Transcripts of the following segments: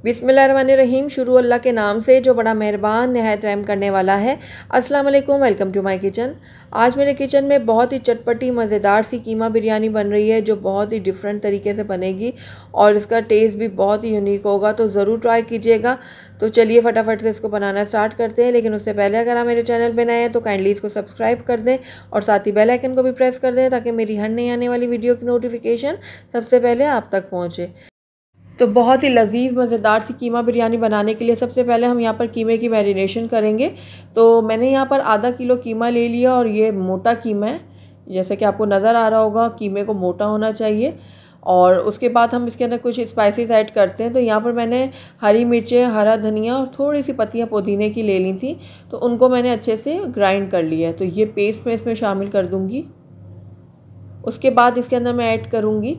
बिस्मिल्लाहिर्रहमानिर्रहीम। शुरू अल्लाह के नाम से जो बड़ा मेहरबान नहायत रहम करने वाला है। अस्सलाम वालेकुम, वेलकम टू माय किचन। आज मेरे किचन में बहुत ही चटपटी मज़ेदार सी कीमा बिरयानी बन रही है जो बहुत ही डिफरेंट तरीके से बनेगी और इसका टेस्ट भी बहुत ही यूनिक होगा, तो ज़रूर ट्राई कीजिएगा। तो चलिए फटाफट से इसको बनाना स्टार्ट करते हैं। लेकिन उससे पहले अगर आप मेरे चैनल पर नए हैं तो काइंडली इसको सब्सक्राइब कर दें और साथ ही बेल आइकन को भी प्रेस कर दें ताकि मेरी हर नई आने वाली वीडियो की नोटिफिकेशन सबसे पहले आप तक पहुँचे। तो बहुत ही लजीज मज़ेदार सी कीमा बिरयानी बनाने के लिए सबसे पहले हम यहाँ पर कीमे की मैरिनेशन करेंगे। तो मैंने यहाँ पर आधा किलो कीमा ले लिया और ये मोटा कीमा है, जैसे कि आपको नज़र आ रहा होगा कीमे को मोटा होना चाहिए। और उसके बाद हम इसके अंदर कुछ स्पाइसेस ऐड करते हैं। तो यहाँ पर मैंने हरी मिर्चें, हरा धनिया और थोड़ी सी पत्तियाँ पुदीने की ले ली थी, तो उनको मैंने अच्छे से ग्राइंड कर लिया है। तो ये पेस्ट मैं इसमें शामिल कर दूँगी। उसके बाद इसके अंदर मैं ऐड करूँगी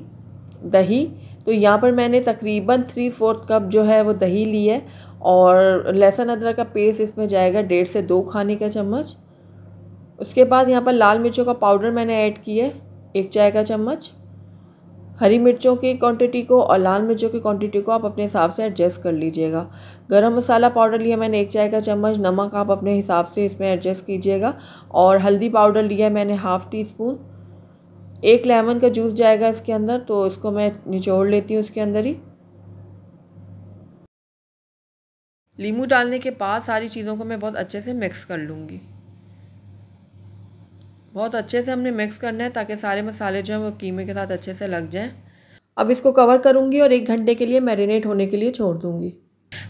दही। तो यहाँ पर मैंने तकरीबन 3/4 कप जो है वो दही ली है और लहसुन अदरक का पेस्ट इसमें जाएगा 1.5 से 2 खाने का चम्मच। उसके बाद यहाँ पर लाल मिर्चों का पाउडर मैंने ऐड किया है 1 चाय का चम्मच। हरी मिर्चों की क्वांटिटी को और लाल मिर्चों की क्वांटिटी को आप अपने हिसाब से एडजस्ट कर लीजिएगा। गरम मसाला पाउडर लिया मैंने 1 चाय का चम्मच। नमक आप अपने हिसाब से इसमें एडजस्ट कीजिएगा। और हल्दी पाउडर लिया है मैंने 1/2 टीस्पून। 1 लेमन का जूस जाएगा इसके अंदर, तो इसको मैं निचोड़ लेती हूँ इसके अंदर ही। नींबू डालने के बाद सारी चीज़ों को मैं बहुत अच्छे से मिक्स कर लूँगी। बहुत अच्छे से हमने मिक्स करना है ताकि सारे मसाले जो हैं वो कीमे के साथ अच्छे से लग जाएं। अब इसको कवर करूँगी और 1 घंटे के लिए मैरिनेट होने के लिए छोड़ दूँगी।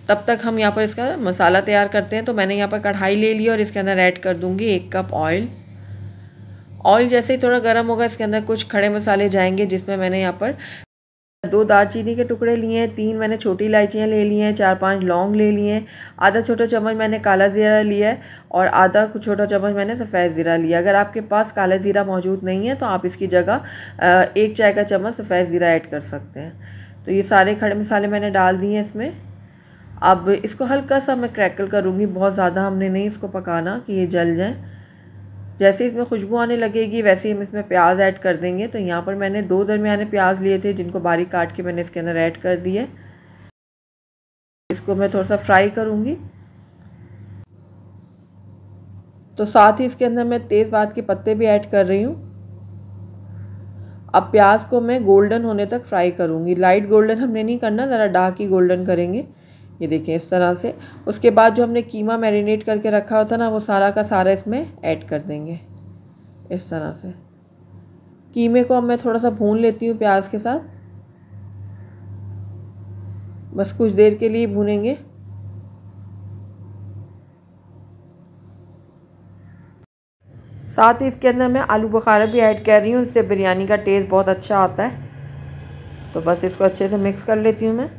तब तक हम यहाँ पर इसका मसाला तैयार करते हैं। तो मैंने यहाँ पर कढ़ाई ले ली और इसके अंदर ऐड कर दूँगी 1 कप ऑयल। ऑयल जैसे ही थोड़ा गर्म होगा इसके अंदर कुछ खड़े मसाले जाएंगे, जिसमें मैंने यहाँ पर 2 दालचीनी के टुकड़े लिए हैं, 3 मैंने छोटी इलायचियाँ ले ली हैं, 4-5 लौंग ले लिए हैं, आधा छोटा चम्मच मैंने काला ज़ीरा लिया है और आधा छोटा चम्मच मैंने सफ़ेद ज़ीरा लिया। अगर आपके पास काला ज़ीरा मौजूद नहीं है तो आप इसकी जगह 1 चाय का चम्मच सफ़ेद ज़ीरा ऐड कर सकते हैं। तो ये सारे खड़े मसाले मैंने डाल दिए हैं इसमें। अब इसको हल्का सा मैं क्रैकल करूँगी, बहुत ज़्यादा हमने नहीं इसको पकाना कि ये जल जाए। जैसे इसमें खुशबू आने लगेगी वैसे ही हम इसमें प्याज ऐड कर देंगे। तो यहाँ पर मैंने 2 दरमियाने प्याज लिए थे जिनको बारीक काट के मैंने इसके अंदर ऐड कर दिए। इसको मैं थोड़ा सा फ्राई करूँगी। तो साथ ही इसके अंदर मैं तेज़पात के पत्ते भी ऐड कर रही हूँ। अब प्याज को मैं गोल्डन होने तक फ्राई करूँगी। लाइट गोल्डन हमने नहीं करना, ज़रा डार्क ही गोल्डन करेंगे। ये देखिए इस तरह से। उसके बाद जो हमने कीमा मैरिनेट करके रखा होता ना वो सारा का सारा इसमें ऐड कर देंगे इस तरह से। कीमे को अब मैं थोड़ा सा भून लेती हूँ प्याज के साथ, बस कुछ देर के लिए भूनेंगे। साथ ही इसके अंदर मैं आलू बुखारा भी ऐड कर रही हूँ, इससे बिरयानी का टेस्ट बहुत अच्छा आता है। तो बस इसको अच्छे से मिक्स कर लेती हूँ मैं।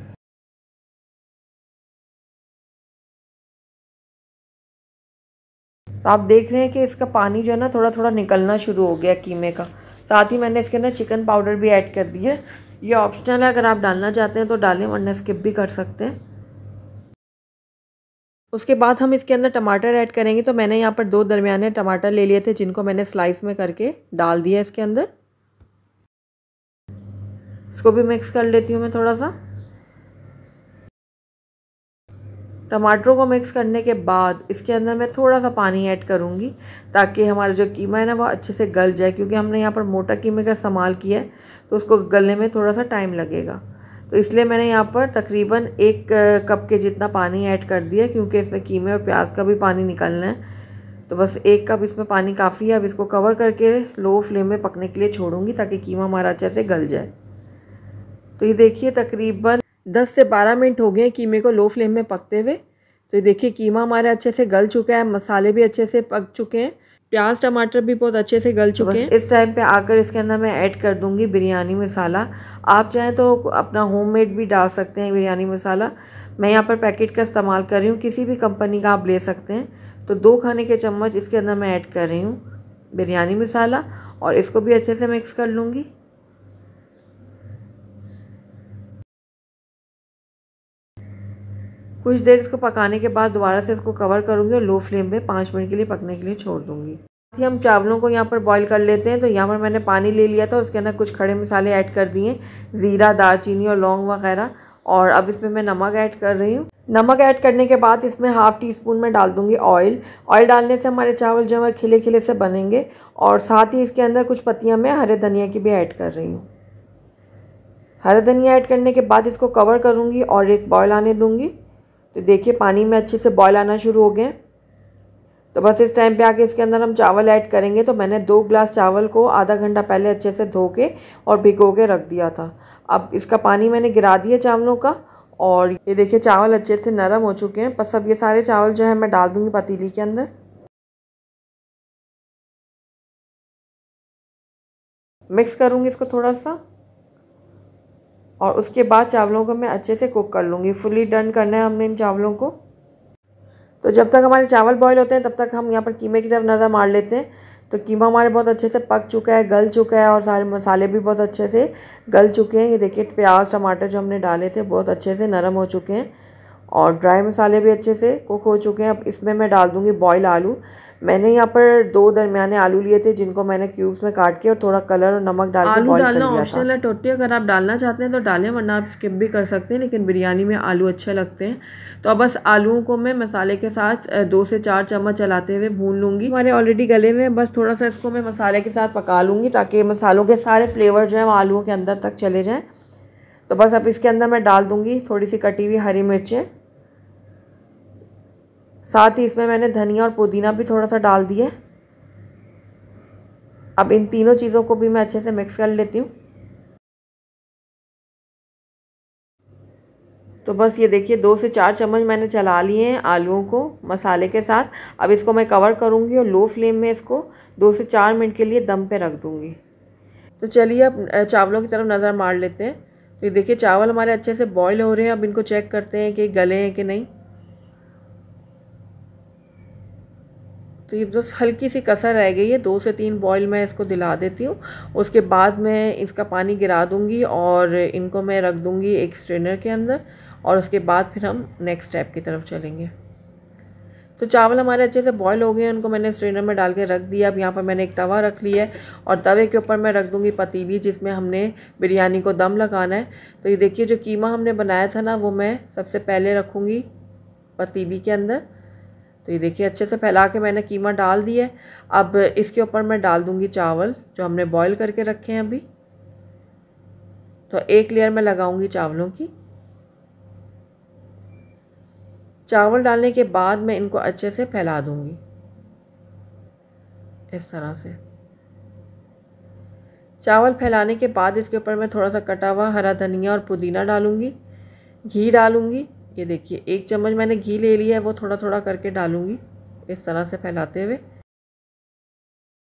तो आप देख रहे हैं कि इसका पानी जो है ना थोड़ा थोड़ा निकलना शुरू हो गया कीमे का। साथ ही मैंने इसके अंदर चिकन पाउडर भी ऐड कर दिया है। ये ऑप्शनल है, अगर आप डालना चाहते हैं तो डालें वरना स्किप भी कर सकते हैं। उसके बाद हम इसके अंदर टमाटर ऐड करेंगे। तो मैंने यहाँ पर 2 दरमियाने टमाटर ले लिए थे जिनको मैंने स्लाइस में करके डाल दिया इसके अंदर। इसको भी मिक्स कर लेती हूँ मैं थोड़ा सा। टमाटरों को मिक्स करने के बाद इसके अंदर मैं थोड़ा सा पानी ऐड करूँगी ताकि हमारा जो कीमा है ना वो अच्छे से गल जाए, क्योंकि हमने यहाँ पर मोटा कीमे का इस्तेमाल किया है तो उसको गलने में थोड़ा सा टाइम लगेगा। तो इसलिए मैंने यहाँ पर तकरीबन 1 कप के जितना पानी ऐड कर दिया, क्योंकि इसमें कीमे और प्याज का भी पानी निकलना है। तो बस 1 कप इसमें पानी काफ़ी है। अब इसको कवर करके लो फ्लेम में पकने के लिए छोड़ूंगी ताकि कीमा हमारा अच्छे से गल जाए। तो ये देखिए तकरीबन 10 से 12 मिनट हो गए कीमे को लो फ्लेम में पकते हुए। तो ये देखिए कीमा हमारा अच्छे से गल चुका है, मसाले भी अच्छे से पक चुके हैं, प्याज टमाटर भी बहुत अच्छे से गल चुके हैं। इस टाइम पे आकर इसके अंदर मैं ऐड कर दूंगी बिरयानी मसाला। आप चाहें तो अपना होममेड भी डाल सकते हैं बिरयानी मसाला। मैं यहाँ पर पैकेट का इस्तेमाल कर रही हूँ, किसी भी कंपनी का आप ले सकते हैं। तो 2 खाने के चम्मच इसके अंदर मैं ऐड कर रही हूँ बिरयानी मसाला और इसको भी अच्छे से मिक्स कर लूँगी। कुछ देर इसको पकाने के बाद दोबारा से इसको कवर करूँगी और लो फ्लेम पे 5 मिनट के लिए पकने के लिए छोड़ दूँगी। हम चावलों को यहाँ पर बॉईल कर लेते हैं। तो यहाँ पर मैंने पानी ले लिया था, उसके अंदर कुछ खड़े मसाले ऐड कर दिए, ज़ीरा, दालचीनी और लौंग वगैरह, और अब इसमें मैं नमक ऐड कर रही हूँ। नमक ऐड करने के बाद इसमें हाफ़ टी स्पून में डाल दूँगी ऑयल। ऑयल डालने से हमारे चावल जो है खिले खिले से बनेंगे। और साथ ही इसके अंदर कुछ पत्तियाँ मैं हरे धनिया की भी ऐड कर रही हूँ। हरा धनिया ऐड करने के बाद इसको कवर करूँगी और एक बॉयल आने दूँगी। तो देखिए पानी में अच्छे से बॉयल आना शुरू हो गए। तो बस इस टाइम पे आके इसके अंदर हम चावल ऐड करेंगे। तो मैंने 2 ग्लास चावल को आधा घंटा पहले अच्छे से धो के और भिगो के रख दिया था। अब इसका पानी मैंने गिरा दिया चावलों का। और ये देखिए चावल अच्छे से नरम हो चुके हैं। बस अब ये सारे चावल जो है मैं डाल दूँगी पतीली के अंदर। मिक्स करूँगी इसको थोड़ा सा और उसके बाद चावलों को मैं अच्छे से कुक कर लूँगी। फुली डन करना है हमने इन चावलों को। तो जब तक हमारे चावल बॉईल होते हैं तब तक हम यहाँ पर कीमे की तरफ नज़र मार लेते हैं। तो कीमा हमारे बहुत अच्छे से पक चुका है, गल चुका है और सारे मसाले भी बहुत अच्छे से गल चुके हैं। ये देखिए प्याज टमाटर जो हमने डाले थे बहुत अच्छे से नरम हो चुके हैं और ड्राई मसाले भी अच्छे से कुक हो चुके हैं। अब इसमें मैं डाल दूँगी बॉयल आलू। मैंने यहाँ पर 2 दरमियाने आलू लिए थे जिनको मैंने क्यूब्स में काट के और थोड़ा कलर और नमक डाल के बॉईल कर लिया था। आलू डालना ऑप्शनल है टोटी, अगर आप डालना चाहते हैं तो डालें वरना आप स्किप भी कर सकते हैं, लेकिन बिरयानी में आलू अच्छे लगते हैं। तो अब बस आलूओं को मैं मसाले के साथ 2 से 4 चम्मच चलाते हुए भून लूँगी। हमारे ऑलरेडी गले में बस थोड़ा सा इसको मैं मसाले के साथ पका लूँगी ताकि मसालों के सारे फ्लेवर जो है वो आलूओं के अंदर तक चले जाएँ। तो बस अब इसके अंदर मैं डाल दूँगी थोड़ी सी कटी हुई हरी मिर्चें। साथ ही इसमें मैंने धनिया और पुदीना भी थोड़ा सा डाल दिया। अब इन तीनों चीज़ों को भी मैं अच्छे से मिक्स कर लेती हूँ। तो बस ये देखिए 2 से 4 चम्मच मैंने चला लिए हैं आलूओं को मसाले के साथ। अब इसको मैं कवर करूँगी और लो फ्लेम में इसको 2 से 4 मिनट के लिए दम पे रख दूँगी। तो चलिए अब चावलों की तरफ नज़र मार लेते हैं। तो ये देखिए चावल हमारे अच्छे से बॉईल हो रहे हैं। अब इनको चेक करते हैं कि गले हैं कि नहीं। तो ये बस हल्की सी कसर रह गई है, 2 से 3 बॉईल मैं इसको दिला देती हूँ। उसके बाद मैं इसका पानी गिरा दूँगी और इनको मैं रख दूँगी एक स्ट्रेनर के अंदर और उसके बाद फिर हम नेक्स्ट स्टेप की तरफ चलेंगे। तो चावल हमारे अच्छे से बॉईल हो गए हैं, उनको मैंने स्ट्रेनर में डाल के रख दिया। अब यहाँ पर मैंने एक तवा रख लिया है और तवे के ऊपर मैं रख दूँगी पतीली जिसमें हमने बिरयानी को दम लगाना है। तो ये देखिए जो कीमा हमने बनाया था ना वो मैं सबसे पहले रखूँगी पतीली के अंदर। तो ये देखिए अच्छे से फैला के मैंने कीमा डाल दिया है। अब इसके ऊपर मैं डाल दूँगी चावल जो हमने बॉईल करके रखे हैं अभी। तो एक लेयर मैं लगाऊँगी चावलों की। चावल डालने के बाद मैं इनको अच्छे से फैला दूँगी इस तरह से। चावल फैलाने के बाद इसके ऊपर मैं थोड़ा सा कटा हुआ हरा धनिया और पुदीना डालूँगी। घी डालूँगी। ये देखिए 1 चम्मच मैंने घी ले लिया है, वो थोड़ा थोड़ा करके डालूँगी इस तरह से फैलाते हुए।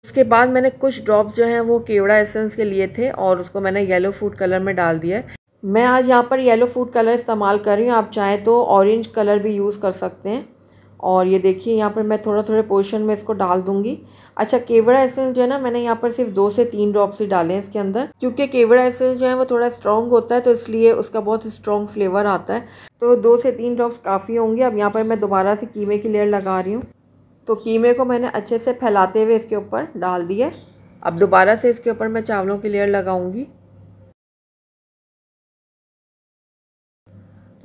उसके बाद मैंने कुछ ड्रॉप्स जो हैं वो केवड़ा एसेंस के लिए थे और उसको मैंने येलो फूड कलर में डाल दिया है। मैं आज यहाँ पर येलो फूड कलर इस्तेमाल कर रही हूँ, आप चाहें तो ऑरेंज कलर भी यूज़ कर सकते हैं। और ये देखिए यहाँ पर मैं थोड़ा थोड़े पोर्शन में इसको डाल दूँगी। अच्छा केवड़ा एसेंस जो है ना मैंने यहाँ पर सिर्फ 2 से 3 ड्रॉप्स ही डाले हैं इसके अंदर, क्योंकि केवड़ा एसेंस जो है वो थोड़ा स्ट्रॉन्ग होता है तो इसलिए उसका बहुत स्ट्रॉन्ग फ्लेवर आता है। तो 2 से 3 ड्रॉप्स काफ़ी होंगे। अब यहाँ पर मैं दोबारा से कीमे की लेयर लगा रही हूँ। तो कीमे को मैंने अच्छे से फैलाते हुए इसके ऊपर डाल दिया। अब दोबारा से इसके ऊपर मैं चावलों की लेयर लगाऊंगी।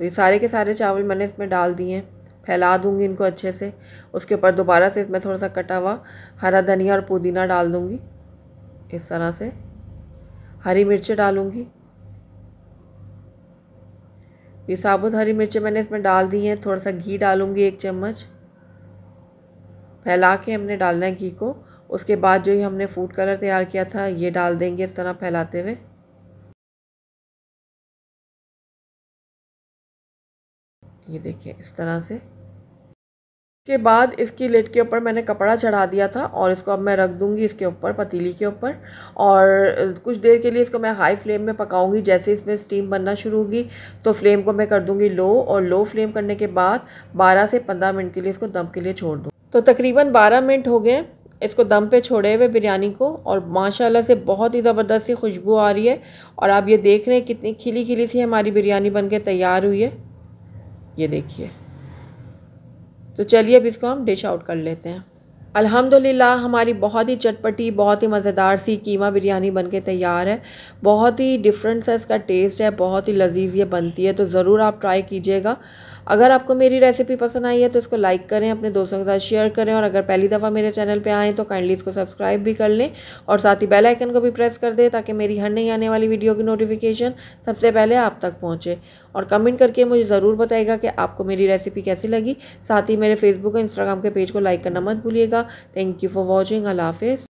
तो ये सारे के सारे चावल मैंने इसमें डाल दिए हैं, फैला दूंगी इनको अच्छे से। उसके ऊपर दोबारा से इसमें थोड़ा सा कटा हुआ हरा धनिया और पुदीना डाल दूंगी इस तरह से। हरी मिर्चें डालूंगी। ये साबुत हरी मिर्चें मैंने इसमें डाल दी हैं। थोड़ा सा घी डालूंगी 1 चम्मच। फैला के हमने डालना है घी को। उसके बाद जो ही हमने फूड कलर तैयार किया था ये डाल देंगे इस तरह फैलाते हुए। ये देखिए इस तरह से। के बाद इसकी लिड के ऊपर मैंने कपड़ा चढ़ा दिया था और इसको अब मैं रख दूंगी इसके ऊपर पतीली के ऊपर और कुछ देर के लिए इसको मैं हाई फ्लेम में पकाऊंगी। जैसे इसमें स्टीम बनना शुरू होगी तो फ्लेम को मैं कर दूंगी लो, और लो फ्लेम करने के बाद 12 से 15 मिनट के लिए इसको दम के लिए छोड़ दूँ। तो तकरीबन 12 मिनट हो गए इसको दम पे छोड़े हुए बिरयानी को और माशाल्लाह से बहुत ही ज़बरदस्त सी खुशबू आ रही है। और आप ये देख रहे हैं कितनी खिली खिली सी हमारी बिरयानी बन के तैयार हुई है। ये देखिए। तो चलिए अब इसको हम डिश आउट कर लेते हैं। अल्हम्दुलिल्लाह हमारी बहुत ही चटपटी, बहुत ही मज़ेदार सी कीमा बिरयानी बनके तैयार है। बहुत ही डिफरेंट सा इसका टेस्ट है, बहुत ही लजीज ये बनती है, तो ज़रूर आप ट्राई कीजिएगा। अगर आपको मेरी रेसिपी पसंद आई है तो इसको लाइक करें, अपने दोस्तों के साथ शेयर करें, और अगर पहली दफ़ा मेरे चैनल पे आएँ तो काइंडली इसको सब्सक्राइब भी कर लें और साथ ही बेल आइकन को भी प्रेस कर दें ताकि मेरी हर नई आने वाली वीडियो की नोटिफिकेशन सबसे पहले आप तक पहुँचे। और कमेंट करके मुझे ज़रूर बताइएगा कि आपको मेरी रेसिपी कैसी लगी। साथ ही मेरे फेसबुक और इंस्टाग्राम के पेज को लाइक करना मत भूलिएगा। Thank you for watching. अल्लाह हाफ़िज़।